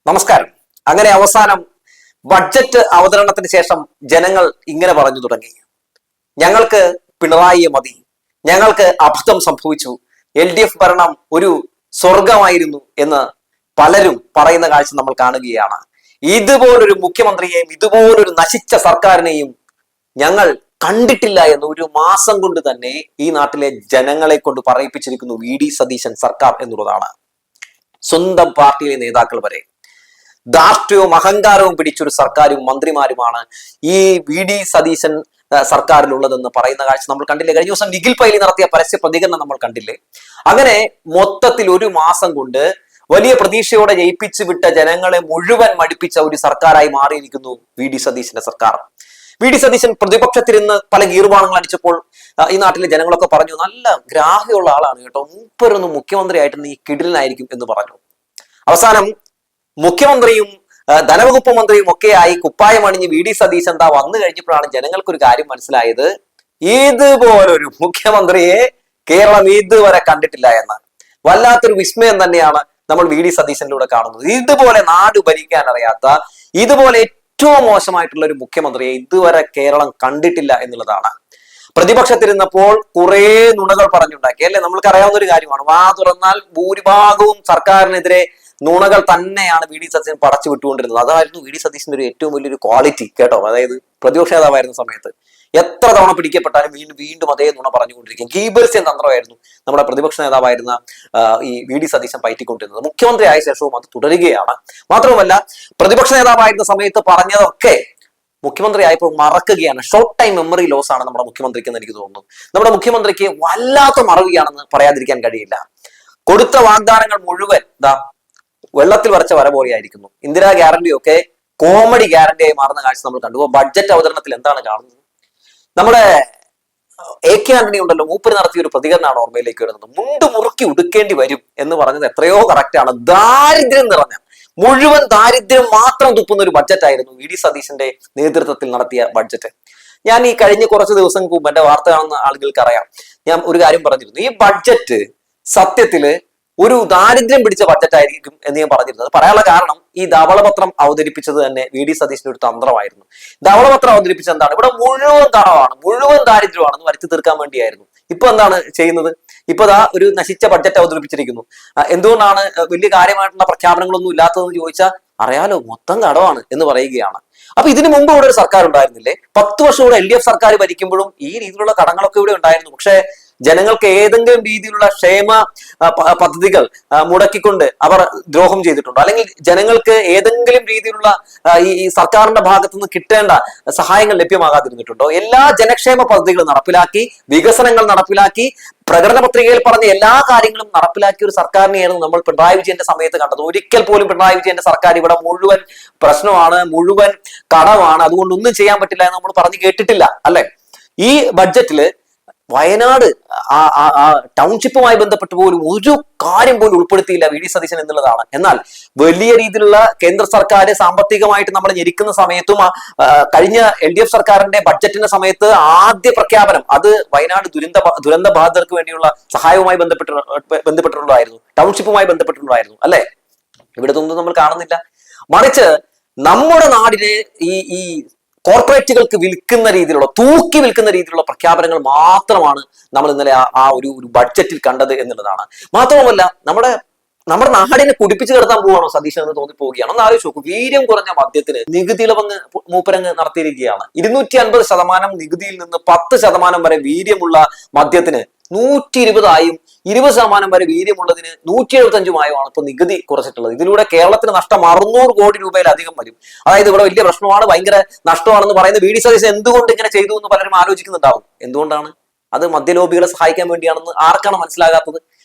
നമസ്കാരം. അങ്ങനെ അവസാനം ബഡ്ജറ്റ് അവതരണത്തിന് ശേഷം ജനങ്ങൾ ഇങ്ങനെ പറഞ്ഞു തുടങ്ങി, ഞങ്ങൾക്ക് പിണറായിയെ മതി, ഞങ്ങൾക്ക് അബദ്ധം സംഭവിച്ചു, LDF ഭരണം ഒരു സ്വർഗമായിരുന്നു എന്ന് പലരും പറയുന്ന കാഴ്ച നമ്മൾ കാണുകയാണ്. ഇതുപോലൊരു മുഖ്യമന്ത്രിയെയും ഇതുപോലൊരു നശിച്ച സർക്കാരിനെയും ഞങ്ങൾ കണ്ടിട്ടില്ല എന്ന് ഒരു മാസം കൊണ്ട് തന്നെ ഈ നാട്ടിലെ ജനങ്ങളെ കൊണ്ട് പറയിപ്പിച്ചിരിക്കുന്നു VD സതീശൻ സർക്കാർ എന്നുള്ളതാണ്. സ്വന്തം പാർട്ടിയിലെ നേതാക്കൾ വരെ ധാർഷ്ട്യവും അഹങ്കാരവും പിടിച്ചൊരു സർക്കാരും മന്ത്രിമാരുമാണ് ഈ VD സതീശൻ സർക്കാരിലുള്ളതെന്ന് പറയുന്ന കാഴ്ച നമ്മൾ കണ്ടില്ലേ? കഴിഞ്ഞ ദിവസം നിഖിൽ പൈലി നടത്തിയ പരസ്യ പ്രതികരണം നമ്മൾ കണ്ടില്ലേ? അങ്ങനെ മൊത്തത്തിൽ ഒരു മാസം കൊണ്ട് വലിയ പ്രതീക്ഷയോടെ ജയിപ്പിച്ചു വിട്ട ജനങ്ങളെ മുഴുവൻ മടുപ്പിച്ച ഒരു സർക്കാരായി മാറിയിരിക്കുന്നു VD സതീശന്റെ സർക്കാർ. VD സതീശൻ പ്രതിപക്ഷത്തിരുന്ന് പല ഗീർവാണങ്ങൾ അടിച്ചപ്പോൾ ഈ നാട്ടിലെ ജനങ്ങളൊക്കെ പറഞ്ഞു, നല്ല ഗ്രാഹ്യമുള്ള ആളാണ് കേട്ടോ, മൂപ്പരൊന്നും മുഖ്യമന്ത്രിയായിട്ട് നീ കിടിലനായിരിക്കും എന്ന് പറഞ്ഞു. അവസാനം മുഖ്യമന്ത്രിയും ധനവകുപ്പ് മന്ത്രിയും ഒക്കെയായി കുപ്പായം അണിഞ്ഞ് VD സതീശൻ എന്താ വന്നു കഴിഞ്ഞപ്പോഴാണ് ജനങ്ങൾക്കൊരു കാര്യം മനസ്സിലായത്, ഇതുപോലൊരു മുഖ്യമന്ത്രിയെ കേരളം ഇതുവരെ കണ്ടിട്ടില്ല എന്ന്. വല്ലാത്തൊരു വിസ്മയം തന്നെയാണ് നമ്മൾ VD സതീശനിലൂടെ കാണുന്നത്. ഇതുപോലെ നാട് ഭരിക്കാൻ അറിയാത്ത, ഇതുപോലെ ഏറ്റവും മോശമായിട്ടുള്ള ഒരു മുഖ്യമന്ത്രിയെ ഇതുവരെ കേരളം കണ്ടിട്ടില്ല എന്നുള്ളതാണ്. പ്രതിപക്ഷത്തിരുന്നപ്പോൾ കുറെ നുണകൾ പറഞ്ഞുണ്ടാക്കി അല്ലെ? നമ്മൾക്ക് അറിയാവുന്ന ഒരു കാര്യമാണ്. വാ തുറന്നാൽ ഭൂരിഭാഗവും സർക്കാരിനെതിരെ നുണകൾ തന്നെയാണ് VD സതീശൻ പടച്ചു വിട്ടുകൊണ്ടിരുന്നത്. അതായിരുന്നു VD സതീശന്റെ ഒരു ഏറ്റവും വലിയൊരു ക്വാളിറ്റി കേട്ടോ. അതായത് പ്രതിപക്ഷ നേതാവായിരുന്ന സമയത്ത് എത്ര തവണ പിടിക്കപ്പെട്ടാലും വീണ്ടും വീണ്ടും അതേ നുണ പറഞ്ഞുകൊണ്ടിരിക്കും. ഗീബൽസ്യൻ തന്ത്രമായിരുന്നു നമ്മുടെ പ്രതിപക്ഷ നേതാവായിരുന്ന ഈ VD സതീശൻ പയറ്റിക്കൊണ്ടിരുന്നത്. മുഖ്യമന്ത്രി ആയ ശേഷവും അത് തുടരുകയാണ്. മാത്രവുമല്ല, പ്രതിപക്ഷ നേതാവായിരുന്ന സമയത്ത് പറഞ്ഞതൊക്കെ മുഖ്യമന്ത്രി ആയപ്പോൾ മറക്കുകയാണ്. ഷോർട്ട് ടൈം മെമ്മറി ലോസ് ആണ് നമ്മുടെ മുഖ്യമന്ത്രിക്ക് എന്ന് എനിക്ക് തോന്നുന്നു. നമ്മുടെ മുഖ്യമന്ത്രിക്ക് വല്ലാത്ത മറവിയാണെന്ന് പറയാതിരിക്കാൻ കഴിയില്ല. കൊടുത്ത വാഗ്ദാനങ്ങൾ മുഴുവൻ വെള്ളത്തിൽ വരച്ച വര പോലെയായിരിക്കുന്നു. ഇന്ദിരാ ഗ്യാരണ്ടി ഒക്കെ കോമഡി ഗ്യാരണ്ടിയായി മാറുന്ന കാഴ്ച നമ്മൾ കണ്ടു. ബഡ്ജറ്റ് അവതരണത്തിൽ എന്താണ് കാണുന്നത്? നമ്മുടെ AK ആന്റണി ഉണ്ടല്ലോ, മൂപ്പര് നടത്തിയ ഒരു പ്രതികരണമാണ് ഓർമ്മയിലേക്ക് വരുന്നത്. മുണ്ട് മുറുക്കി ഉടുക്കേണ്ടി വരും എന്ന് പറഞ്ഞത് എത്രയോ കറക്റ്റാണ്. ദാരിദ്ര്യം നിറഞ്ഞ, മുഴുവൻ ദാരിദ്ര്യം മാത്രം തുപ്പുന്ന ഒരു ബഡ്ജറ്റ് ആയിരുന്നു VD സതീശന്റെ നേതൃത്വത്തിൽ നടത്തിയ ബഡ്ജറ്റ്. ഞാൻ ഈ കഴിഞ്ഞ കുറച്ച് ദിവസങ്ങൾക്ക് മുമ്പ് എന്റെ വാർത്ത കാണുന്ന ആളുകൾക്ക് അറിയാം, ഞാൻ ഒരു കാര്യം പറഞ്ഞിരുന്നു, ഈ ബഡ്ജറ്റ് സത്യത്തില് ഒരു ദാരിദ്ര്യം പിടിച്ച ബഡ്ജറ്റ് ആയിരിക്കും എന്ന് ഞാൻ പറഞ്ഞിരുന്നത്. പറയാനുള്ള കാരണം, ഈ ധവളപത്രം അവതരിപ്പിച്ചത് തന്നെ VD സതീശന്റെ ഒരു തന്ത്രമായിരുന്നു. ധവളപത്രം അവതരിപ്പിച്ചത് എന്താണ്? ഇവിടെ മുഴുവൻ കടമാണ്, മുഴുവൻ ദാരിദ്ര്യമാണെന്ന് വരുത്തി തീർക്കാൻ വേണ്ടിയായിരുന്നു. ഇപ്പൊ എന്താണ് ചെയ്യുന്നത്? ഇപ്പൊ ഒരു നശിച്ച ബഡ്ജറ്റ് അവതരിപ്പിച്ചിരിക്കുന്നു. എന്തുകൊണ്ടാണ് വലിയ കാര്യമായിട്ടുള്ള പ്രഖ്യാപനങ്ങളൊന്നും ഇല്ലാത്തതെന്ന് ചോദിച്ചാൽ അറിയാലോ, മൊത്തം കടമാണ് എന്ന് പറയുകയാണ്. അപ്പൊ ഇതിനു മുമ്പ് ഇവിടെ ഒരു സർക്കാർ ഉണ്ടായിരുന്നില്ലേ? 10 വർഷം ഇവിടെ LDF സർക്കാർ ഭരിക്കുമ്പോഴും ഈ രീതിയിലുള്ള കടങ്ങളൊക്കെ ഇവിടെ ഉണ്ടായിരുന്നു. പക്ഷേ ജനങ്ങൾക്ക് ഏതെങ്കിലും രീതിയിലുള്ള ക്ഷേമ പദ്ധതികൾ മുടക്കിക്കൊണ്ട് അവർ ദ്രോഹം ചെയ്തിട്ടുണ്ടോ? അല്ലെങ്കിൽ ജനങ്ങൾക്ക് ഏതെങ്കിലും രീതിയിലുള്ള ഈ സർക്കാരിന്റെ ഭാഗത്തു നിന്ന് കിട്ടേണ്ട സഹായങ്ങൾ ലഭ്യമാകാതിരുന്നിട്ടുണ്ടോ? എല്ലാ ജനക്ഷേമ പദ്ധതികളും നടപ്പിലാക്കി, വികസനങ്ങൾ നടപ്പിലാക്കി, പ്രകടന പത്രികയിൽ പറഞ്ഞ എല്ലാ കാര്യങ്ങളും നടപ്പിലാക്കിയ ഒരു സർക്കാരിനെയായിരുന്നു നമ്മൾ പിണറായി വിജയന്റെ സമയത്ത് കണ്ടത്. ഒരിക്കൽ പോലും പിണറായി വിജയന്റെ സർക്കാർ ഇവിടെ മുഴുവൻ പ്രശ്നമാണ്, മുഴുവൻ കടമാണ്, അതുകൊണ്ട് ഒന്നും ചെയ്യാൻ പറ്റില്ല എന്ന് നമ്മൾ പറഞ്ഞു കേട്ടിട്ടില്ല അല്ലെ? ഈ ബഡ്ജറ്റില് വയനാട് ടൗൺഷിപ്പുമായി ബന്ധപ്പെട്ട് പോലും ഒരു കാര്യം പോലും ഉൾപ്പെടുത്തിയില്ല VD സതീശൻ എന്നുള്ളതാണ്. എന്നാൽ വലിയ രീതിയിലുള്ള കേന്ദ്ര സർക്കാർ സാമ്പത്തികമായിട്ട് നമ്മൾ ഞെരിക്കുന്ന സമയത്തും കഴിഞ്ഞ LDF സർക്കാരിന്റെ ബഡ്ജറ്റിന്റെ സമയത്ത് ആദ്യ പ്രഖ്യാപനം അത് വയനാട് ദുരന്ത ബാധിതർക്ക് വേണ്ടിയുള്ള സഹായവുമായി ബന്ധപ്പെട്ടിട്ടുള്ളതായിരുന്നു, ടൗൺഷിപ്പുമായി ബന്ധപ്പെട്ടിട്ടുള്ളതായിരുന്നു അല്ലെ? ഇവിടെ ഒന്നും നമ്മൾ കാണുന്നില്ല. മറിച്ച് നമ്മുടെ നാടിനെ ഈ കോർപ്പറേറ്റുകൾക്ക് വിൽക്കുന്ന രീതിയിലുള്ള, തൂക്കി വിൽക്കുന്ന രീതിയിലുള്ള പ്രഖ്യാപനങ്ങൾ മാത്രമാണ് നമ്മൾ ഇന്നലെ ആ ഒരു ബഡ്ജറ്റിൽ കണ്ടത് എന്നുള്ളതാണ്. മാത്രവുമല്ല, നമ്മുടെ നാടിനെ കുടിപ്പിച്ചു കിടത്താൻ പോവാണോ സതീശൻ എന്ന് തോന്നിപ്പോവുകയാണ്. ഒന്ന് ആലോചിച്ച് നോക്കൂ, വീര്യം കുറഞ്ഞ മദ്യത്തിന് നികുതി ഇളവങ്ങ് മൂപ്പരങ്ങ് നടത്തിയിരിക്കുകയാണ്. 250% നികുതിയിൽ നിന്ന് 10% വരെ വീര്യമുള്ള മദ്യത്തിന് 120 20% വരെ വീര്യമുള്ളതിന് 175 ഇപ്പൊ നികുതി കുറച്ചിട്ടുള്ളത്. ഇതിലൂടെ കേരളത്തിന് നഷ്ടം 600 കോടി രൂപയിലധികം വരും. അതായത് ഇവിടെ വലിയ പ്രശ്നമാണ്, ഭയങ്കര നഷ്ടമാണെന്ന് പറയുന്നത് VD സതീശൻ എന്തുകൊണ്ട് ഇങ്ങനെ ചെയ്തു എന്ന് പലരും ആലോചിക്കുന്നുണ്ടാവും. എന്തുകൊണ്ടാണ്? അത് മദ്യലോബികളെ സഹായിക്കാൻ വേണ്ടിയാണെന്ന് ആർക്കാണ് മനസ്സിലാകാത്തത്?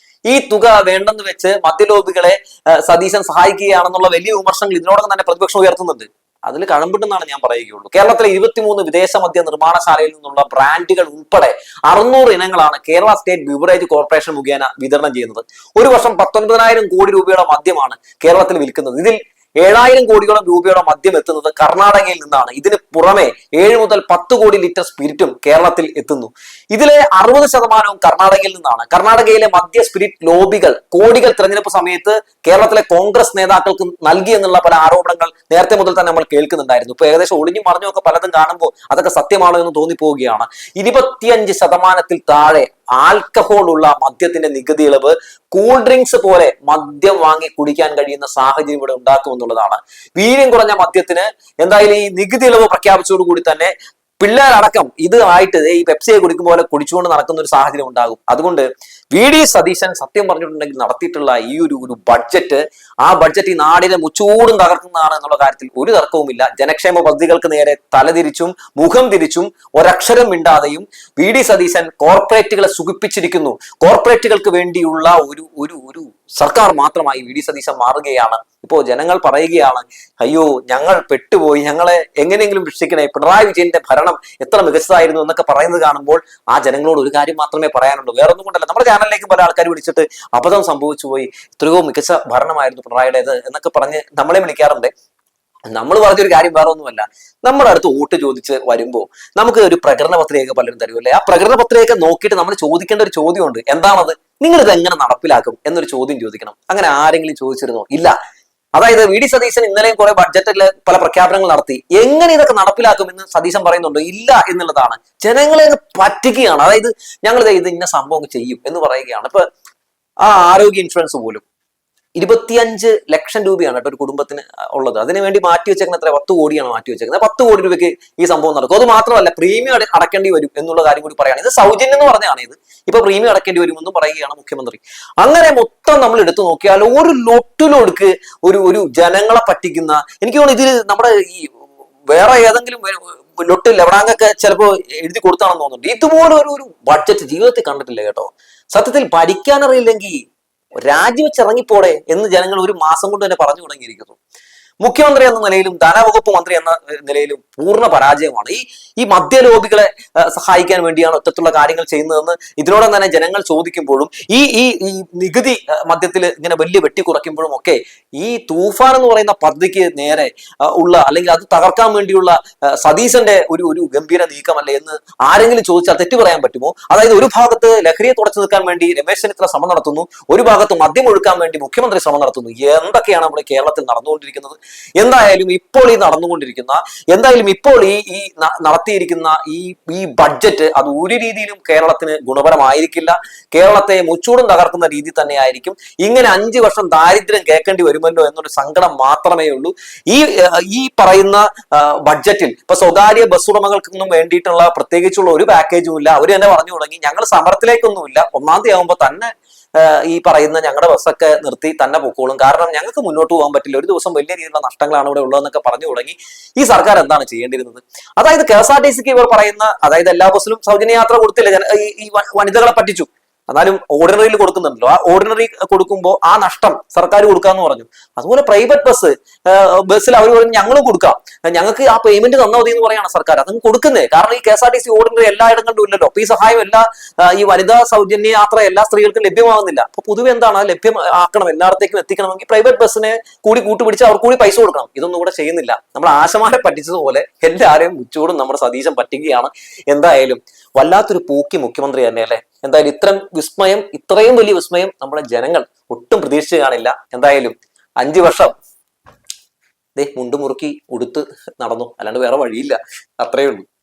ഈ തുക വേണ്ടെന്ന് വെച്ച് മദ്യലോബികളെ സതീശൻ സഹായിക്കുകയാണെന്നുള്ള വലിയ വിമർശനങ്ങൾ ഇതിനോടൊപ്പം തന്നെ പ്രതിപക്ഷം ഉയർത്തുന്നുണ്ട്. അതിൽ കഴമ്പിട്ടെന്നാണ് ഞാൻ പറയുകയുള്ളൂ. കേരളത്തിലെ 23 വിദേശ മദ്യ നിർമ്മാണശാലയിൽ നിന്നുള്ള ബ്രാൻഡുകൾ ഉൾപ്പെടെ 600 ഇനങ്ങളാണ് കേരള സ്റ്റേറ്റ് ബിവറേജ് കോർപ്പറേഷൻ മുഖേന വിതരണം ചെയ്യുന്നത്. ഒരു വർഷം 19,000 കോടി രൂപയുടെ മദ്യമാണ് കേരളത്തിൽ വിൽക്കുന്നത്. ഇതിൽ 7000 കോടിയോളം രൂപയുടെ മദ്യം എത്തുന്നത് കർണാടകയിൽ നിന്നാണ്. ഇതിന് പുറമെ 7 മുതൽ 10 കോടി ലിറ്റർ സ്പിരിറ്റും കേരളത്തിൽ എത്തുന്നു. ഇതിലെ 60% കർണാടകയിൽ നിന്നാണ്. കർണാടകയിലെ മദ്യ സ്പിരിറ്റ് ലോബികൾ കോടികൾ തെരഞ്ഞെടുപ്പ് സമയത്ത് കേരളത്തിലെ കോൺഗ്രസ് നേതാക്കൾക്ക് നൽകി എന്നുള്ള പല ആരോപണങ്ങൾ നേരത്തെ മുതൽ തന്നെ നമ്മൾ കേൾക്കുന്നുണ്ടായിരുന്നു. ഇപ്പൊ ഏകദേശം ഒളിഞ്ഞും മറിഞ്ഞും പലതും കാണുമ്പോൾ അതൊക്കെ സത്യമാണോ എന്ന് തോന്നിപ്പോവുകയാണ്. 25% താഴെ ആൽക്കഹോൾ ഉള്ള മദ്യത്തിന്റെ നികുതി ഇളവ് കൂൾ ഡ്രിങ്ക്സ് പോലെ മദ്യം വാങ്ങി കുടിക്കാൻ കഴിയുന്ന സാഹചര്യം ഇവിടെ ഉണ്ടാക്കുമെന്നുള്ളതാണ്. വീര്യം കുറഞ്ഞ മദ്യത്തിന് എന്തായാലും ഈ നികുതി ഇളവ് പ്രഖ്യാപിച്ചതോടുകൂടി തന്നെ പിള്ളേരടക്കം ഇത് ആയിട്ട് ഈ പെപ്സിയെ കുടിക്കും പോലെ കുടിച്ചുകൊണ്ട് നടക്കുന്ന ഒരു സാഹചര്യം ഉണ്ടാകും. അതുകൊണ്ട് VD സതീശൻ സത്യം പറഞ്ഞിട്ടുണ്ടെങ്കിൽ നടത്തിയിട്ടുള്ള ഈ ഒരു ബഡ്ജറ്റ്, ആ ബഡ്ജറ്റ് ഈ നാടിനെ മുച്ചൂടും തകർക്കുന്നതാണ് എന്നുള്ള കാര്യത്തിൽ ഒരു തർക്കവുമില്ല. ജനക്ഷേമ പദ്ധതികൾക്ക് നേരെ തലതിരിച്ചും മുഖം തിരിച്ചും ഒരക്ഷരം മിണ്ടാതെയും VD സതീശൻ കോർപ്പറേറ്റുകളെ സുഖിപ്പിച്ചിരിക്കുന്നു. കോർപ്പറേറ്റുകൾക്ക് വേണ്ടിയുള്ള ഒരു സർക്കാർ മാത്രമായി VD സതീശൻ മാറുകയാണ്. ഇപ്പോ ജനങ്ങൾ പറയുകയാണ്, അയ്യോ ഞങ്ങൾ പെട്ടുപോയി, ഞങ്ങളെ എങ്ങനെയെങ്കിലും രക്ഷിക്കണേ, പിണറായി വിജയന്റെ ഭരണം എത്ര മികച്ചതായിരുന്നു എന്നൊക്കെ പറയുന്നത് കാണുമ്പോൾ ആ ജനങ്ങളോട് ഒരു കാര്യം മാത്രമേ പറയാനുള്ളൂ. വേറൊന്നും കൊണ്ടല്ല, നമ്മുടെ ചാനലിലേക്ക് പല ആൾക്കാർ വിളിച്ചിട്ട് അബദ്ധം സംഭവിച്ചു പോയി, എത്രയോ മികച്ച ഭരണമായിരുന്നു പിണറായിയുടേത് എന്നൊക്കെ പറഞ്ഞ് നമ്മളെ വിളിക്കാറുണ്ട്. നമ്മൾ പറഞ്ഞൊരു കാര്യം വേറെ ഒന്നുമല്ല, നമ്മുടെ അടുത്ത് വോട്ട് ചോദിച്ച് വരുമ്പോൾ നമുക്ക് ഒരു പ്രകടന പത്രിക പലരും തരുമല്ലേ, ആ പ്രകടന പത്രിക നോക്കിയിട്ട് നമ്മൾ ചോദിക്കേണ്ട ഒരു ചോദ്യമുണ്ട്. എന്താണത്? നിങ്ങൾ ഇത് എങ്ങനെ നടപ്പിലാക്കും എന്നൊരു ചോദ്യം ചോദിക്കണം. അങ്ങനെ ആരെങ്കിലും ചോദിച്ചിരുന്നോ? ഇല്ല. അതായത് VD സതീശൻ ഇന്നലെയും കുറെ ബഡ്ജറ്റിൽ പല പ്രഖ്യാപനങ്ങൾ നടത്തി. എങ്ങനെ ഇതൊക്കെ നടപ്പിലാക്കുമെന്ന് സതീശൻ പറയുന്നുണ്ട്. ഇല്ല എന്നുള്ളതാണ്. ജനങ്ങളെ പറ്റിക്കുകയാണ്. അതായത് ഞങ്ങൾ ഇത് ഇന്ന സംഭവം ചെയ്യും എന്ന് പറയുകയാണ്. ഇപ്പൊ ആ ആരോഗ്യ ഇൻഷുറൻസ് പോലും 25 ലക്ഷം രൂപയാണ് കേട്ടോ ഒരു കുടുംബത്തിന് ഉള്ളത്. അതിനു വേണ്ടി മാറ്റി വെച്ചേക്കുന്ന എത്ര 10 കോടിയാണ് മാറ്റി വെച്ചേക്കുന്നത്. 10 കോടി രൂപയ്ക്ക് ഈ സംഭവം നടക്കും. അത് മാത്രമല്ല പ്രീമിയം അടക്കേണ്ടി വരും എന്നുള്ള കാര്യം കൂടി പറയുകയാണ്. ഇത് സൗജന്യം എന്ന് പറഞ്ഞാണ്. ഇപ്പൊ പ്രീമിയം അടക്കേണ്ടി വരുമെന്നും പറയുകയാണ് മുഖ്യമന്ത്രി. അങ്ങനെ മൊത്തം നമ്മൾ എടുത്തു നോക്കിയാൽ ഒരു ലൊട്ടിലൊടുക്ക് ഒരു ജനങ്ങളെ പറ്റിക്കുന്ന, എനിക്ക് തോന്നുന്നു ഇതിൽ നമ്മുടെ ഈ വേറെ ഏതെങ്കിലും ലൊട്ട് ലവണാങ്ങൊക്കെ ചിലപ്പോൾ എഴുതി കൊടുത്താണെന്ന് തോന്നുന്നുണ്ട്. ഇതുപോലെ ഒരു ബഡ്ജറ്റ് ജീവിതത്തിൽ കണ്ടിട്ടില്ല കേട്ടോ. സത്യത്തിൽ ഭരിക്കാനറിയില്ലെങ്കിൽ രാജിവെച്ചിറങ്ങിപ്പോടെ എന്ന് ജനങ്ങൾ ഒരു മാസം കൊണ്ട് തന്നെ പറഞ്ഞു തുടങ്ങിയിരിക്കുന്നു. മുഖ്യമന്ത്രി എന്ന നിലയിലും ധനവകുപ്പ് മന്ത്രി എന്ന നിലയിലും പൂർണ്ണ പരാജയമാണ്. ഈ മദ്യലോബികളെ സഹായിക്കാൻ വേണ്ടിയാണ് ഒറ്റത്തുള്ള കാര്യങ്ങൾ ചെയ്യുന്നതെന്ന് ഇതിനോടൊപ്പം തന്നെ ജനങ്ങൾ ചോദിക്കുമ്പോഴും ഈ നികുതി മദ്യത്തിൽ ഇങ്ങനെ വലിയ വെട്ടി കുറയ്ക്കുമ്പോഴും ഒക്കെ ഈ തൂഫാൻ എന്ന് പറയുന്ന പദ്ധതിക്ക് നേരെ ഉള്ള അല്ലെങ്കിൽ അത് തകർക്കാൻ വേണ്ടിയുള്ള സതീശന്റെ ഒരു ഗംഭീര നീക്കമല്ലേ എന്ന് ആരെങ്കിലും ചോദിച്ചാൽ തെറ്റു പറയാൻ പറ്റുമോ? അതായത് ഒരു ഭാഗത്ത് ലഹരിയെ തുടച്ചു നിൽക്കാൻ വേണ്ടി രമേശ് ചെന്നിത്തല ശ്രമം നടത്തുന്നു, ഒരു ഭാഗത്ത് മദ്യം ഒഴുക്കാൻ വേണ്ടി മുഖ്യമന്ത്രി ശ്രമം നടത്തുന്നു. എന്തൊക്കെയാണ് നമ്മുടെ കേരളത്തിൽ നടന്നുകൊണ്ടിരിക്കുന്നത്? എന്തായാലും ഇപ്പോൾ ഈ നടത്തിയിരിക്കുന്ന ഈ ബഡ്ജറ്റ് അത് ഒരു രീതിയിലും കേരളത്തിന് ഗുണപരമായിരിക്കില്ല. കേരളത്തെ മുച്ചൂടും തകർക്കുന്ന രീതി തന്നെ ആയിരിക്കും. ഇങ്ങനെ 5 വർഷം ദാരിദ്ര്യം കേൾക്കേണ്ടി വരുമല്ലോ എന്നൊരു സങ്കടം മാത്രമേ ഉള്ളൂ. ഈ പറയുന്ന ബഡ്ജറ്റിൽ ഇപ്പൊ സ്വകാര്യ ബസ് ഉടമകൾക്കൊന്നും വേണ്ടിയിട്ടുള്ള പ്രത്യേകിച്ചുള്ള ഒരു പാക്കേജും ഇല്ല. അവർ തന്നെ പറഞ്ഞു തുടങ്ങി ഞങ്ങൾ സമരത്തിലേക്കൊന്നുമില്ല, 1-ാം തീയതി ആകുമ്പോൾ തന്നെ ഈ പറയുന്ന ഞങ്ങളുടെ ബസ്സൊക്കെ നിർത്തി തന്നെ പൊക്കോളും, കാരണം ഞങ്ങൾക്ക് മുന്നോട്ട് പോകാൻ പറ്റില്ല, ഒരു ദിവസം വലിയ രീതിയിലുള്ള നഷ്ടങ്ങളാണ് ഇവിടെ ഉള്ളതെന്നൊക്കെ പറഞ്ഞു തുടങ്ങി. ഈ സർക്കാർ എന്താണ് ചെയ്യേണ്ടിരുന്നത്? അതായത് KSRTCക്ക് ഇവർ പറയുന്ന, അതായത് എല്ലാ ബസ്സിലും സൗജന്യ യാത്ര കൊടുത്തില്ല, ഈ വനിതകളെ പറ്റിച്ചു. എന്നാലും ഓർഡിനറിയിൽ കൊടുക്കുന്നുണ്ടല്ലോ, ആ ഓർഡിനറി കൊടുക്കുമ്പോൾ ആ നഷ്ടം സർക്കാർ കൊടുക്കാന്ന് പറഞ്ഞു. അതുപോലെ പ്രൈവറ്റ് ബസ്സിൽ അവർ പറഞ്ഞു ഞങ്ങളും കൊടുക്കാം, ഞങ്ങൾക്ക് ആ പേയ്മെന്റ് തന്നാൽ മതി എന്ന് പറയാണ് സർക്കാർ. അതും കൊടുക്കുന്നേ, കാരണം ഈ KSRTC ഓർഡിനറി എല്ലായിടങ്ങളിലും ഇല്ലല്ലോ. അപ്പൊ ഈ സഹായം ഈ വനിതാ സൗജന്യ യാത്ര എല്ലാ സ്ത്രീകൾക്കും ലഭ്യമാകുന്നില്ല. അപ്പൊ പൊതുവെ എന്താണ് ലഭ്യമാക്കണം, എല്ലായിടത്തേക്കും എത്തിക്കണമെങ്കിൽ പ്രൈവറ്റ് ബസ്സിനെ കൂടി കൂട്ടുപിടിച്ച് അവർ കൂടി പൈസ കൊടുക്കണം. ഇതൊന്നും കൂടെ ചെയ്യുന്നില്ല. നമ്മൾ ആശമാരെ പറ്റിച്ചതുപോലെ എല്ലാവരെയും ഉച്ചോടും നമ്മുടെ സതീശൻ പറ്റിക്കുകയാണ്. എന്തായാലും വല്ലാത്തൊരു പൂക്കി മുഖ്യമന്ത്രി തന്നെ അല്ലേ. എന്തായാലും ഇത്രയും വലിയ വിസ്മയം നമ്മുടെ ജനങ്ങൾ ഒട്ടും പ്രതീക്ഷിച്ച് കാണില്ല. എന്തായാലും 5 വർഷം മുണ്ടുമുറുക്കി ഉടുത്ത് നടന്നു, അല്ലാണ്ട് വേറെ വഴിയില്ല. അത്രയേ ഉള്ളൂ.